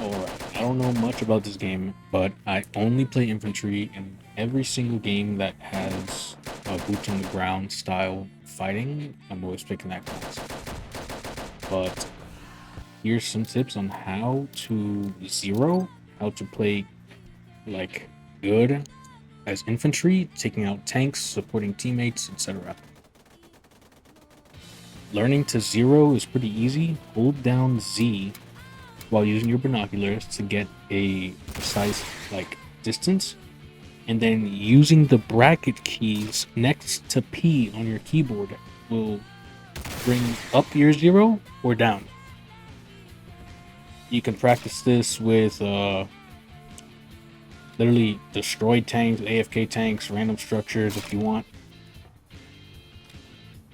Alright, I don't know much about this game, but I only play infantry in every single game that has a boots on the ground style fighting. I'm always picking that class. But here's some tips on how to zero, how to play like good as infantry, taking out tanks, supporting teammates, etc. Learning to zero is pretty easy. Hold down Z while using your binoculars to get a precise distance, and then using the bracket keys next to P on your keyboard will bring up your zero or down. You can practice this with literally destroyed tanks, AFK tanks, random structures if you want.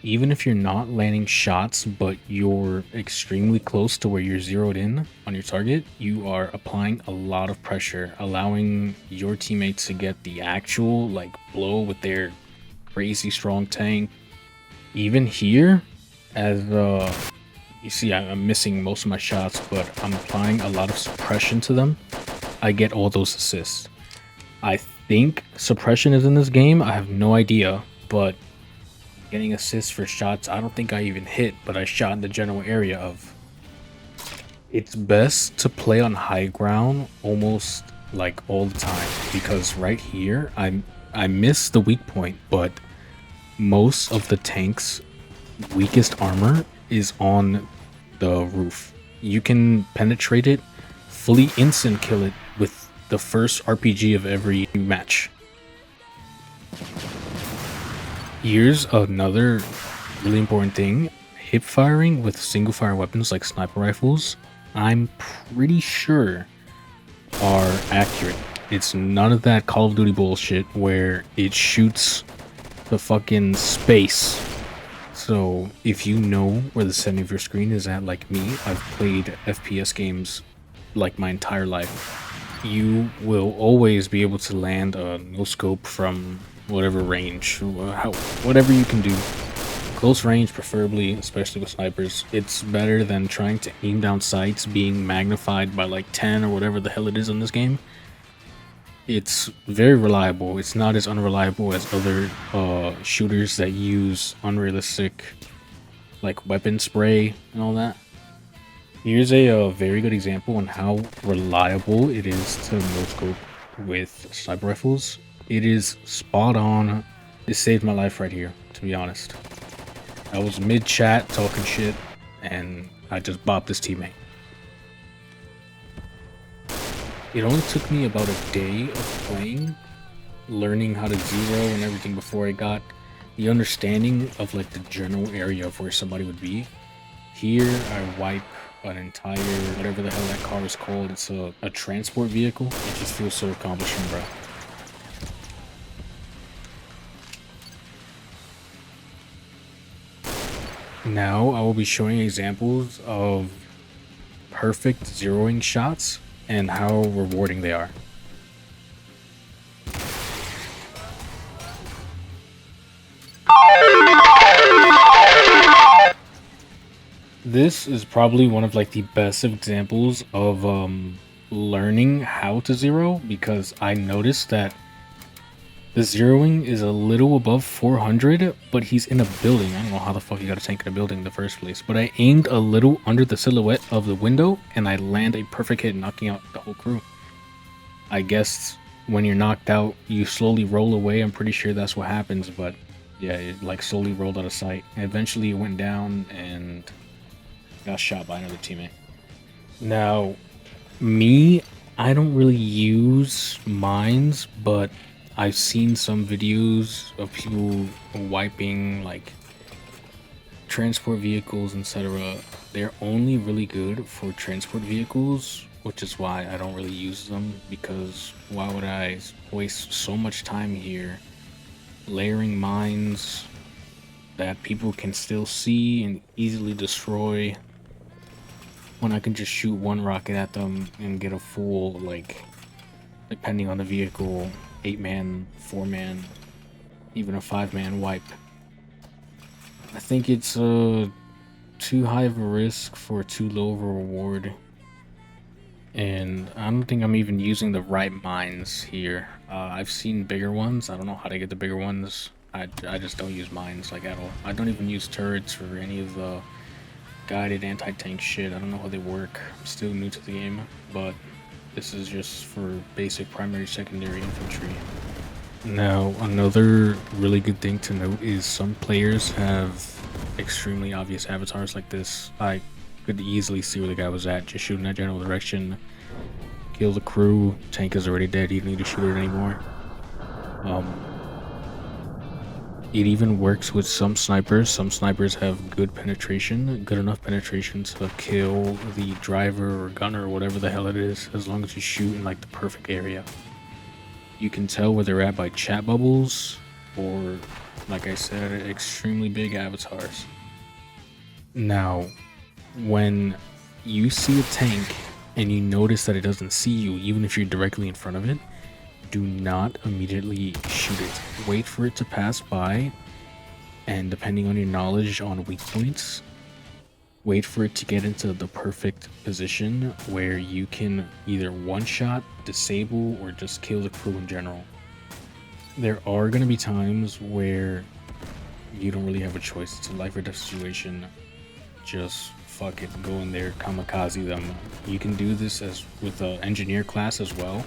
Even if you're not landing shots, but you're extremely close to where you're zeroed in on your target, you are applying a lot of pressure, allowing your teammates to get the actual blow with their crazy strong tank. Even here, as you see, I'm missing most of my shots, but I'm applying a lot of suppression to them. I get all those assists. I think suppression is in this game. I have no idea, but getting assists for shots I don't think I even hit, but I shot in the general area of. It's best to play on high ground almost like all the time, because right here I miss the weak point, but most of the tank's weakest armor is on the roof. You can penetrate it, fully instant kill it with the first RPG of every match. Here's another really important thing. Hip firing with single fire weapons like sniper rifles, I'm pretty sure are accurate. It's none of that Call of Duty bullshit where it shoots the fucking space. So if you know where the setting of your screen is at, like me, I've played FPS games like my entire life. You will always be able to land a no scope from whatever range, whatever you can do. Close range, preferably, especially with snipers. It's better than trying to aim down sights being magnified by like 10 or whatever the hell it is in this game. It's very reliable. It's not as unreliable as other shooters that use unrealistic weapon spray and all that. Here's a very good example on how reliable it is to no-scope with sniper rifles. It is spot on. It saved my life right here, to be honest. I was mid-chat talking shit, and I just bopped this teammate. It only took me about a day of playing, learning how to zero and everything before I got the understanding of the general area of where somebody would be. Here, I wipe an entire, whatever the hell that car is called. It's a transport vehicle. It just feels so accomplishing, bro. Now I will be showing examples of perfect zeroing shots and how rewarding they are. This is probably one of the best examples of learning how to zero, because I noticed that the zeroing is a little above 400, but he's in a building. I don't know how the fuck he got a tank in a building in the first place, but I aimed a little under the silhouette of the window and I land a perfect hit, knocking out the whole crew. I guess when you're knocked out, you slowly roll away. I'm pretty sure that's what happens, but yeah, it slowly rolled out of sight. And eventually it went down and got shot by another teammate. Now, me, I don't really use mines, but I've seen some videos of people wiping transport vehicles, etc. They're only really good for transport vehicles, which is why I don't really use them, because why would I waste so much time here layering mines that people can still see and easily destroy when I can just shoot one rocket at them and get a full, depending on the vehicle, 8-man, 4-man, even a 5-man wipe. I think it's too high of a risk for too low of a reward. And I don't think I'm even using the right mines here. I've seen bigger ones. I don't know how to get the bigger ones. I just don't use mines like at all. I don't even use turrets for any of the guided anti-tank shit. I don't know how they work. I'm still new to the game, but this is just for basic primary, secondary infantry. Now, another really good thing to note is some players have extremely obvious avatars like this. I could easily see where the guy was at, just shooting that general direction. Kill the crew. Tank is already dead. You don't need to shoot it anymore. It even works with some snipers. Some snipers have good penetration, good enough penetration to kill the driver or gunner or whatever the hell it is, as long as you shoot in like the perfect area. You can tell where they're at by chat bubbles or, like I said, extremely big avatars. Now, when you see a tank and you notice that it doesn't see you, even if you're directly in front of it, do not immediately shoot it. Wait for it to pass by, and depending on your knowledge on weak points, wait for it to get into the perfect position where you can either one-shot, disable, or just kill the crew in general. There are going to be times where you don't really have a choice. It's a life or death situation. Just fuck it, go in there, kamikaze them. You can do this as with the engineer class as well.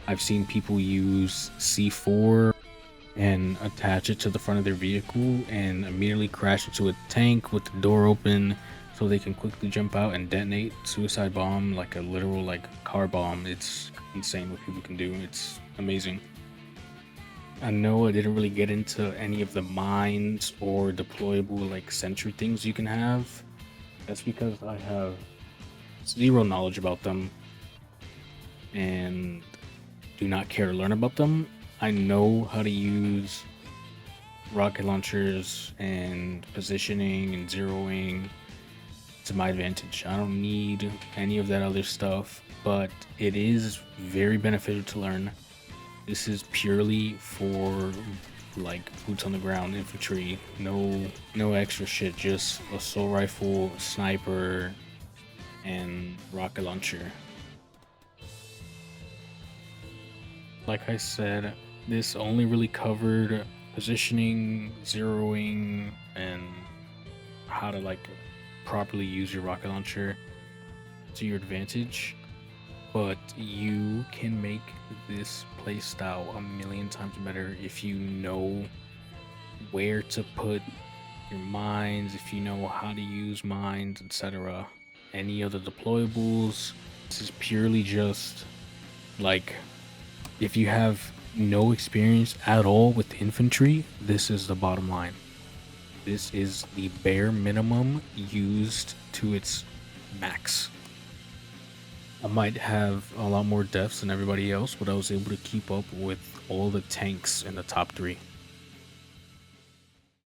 I've seen people use C4 and attach it to the front of their vehicle and immediately crash into a tank with the door open so they can quickly jump out and detonate suicide bomb, like a literal like car bomb. It's insane what people can do. It's amazing. I know I didn't really get into any of the mines or deployable like sentry things you can have. That's because I have zero knowledge about them and do not care to learn about them. I know how to use rocket launchers and positioning and zeroing to my advantage. I don't need any of that other stuff, but it is very beneficial to learn. This is purely for like boots on the ground infantry. No extra shit, just assault rifle, sniper, and rocket launcher. Like I said, this only really covered positioning, zeroing, and how to like properly use your rocket launcher to your advantage. But you can make this playstyle a million times better if you know where to put your mines, if you know how to use mines, etc. Any other deployables. This is purely just like, if you have no experience at all with infantry, this is the bottom line. This is the bare minimum used to its max. I might have a lot more deaths than everybody else, but I was able to keep up with all the tanks in the top 3.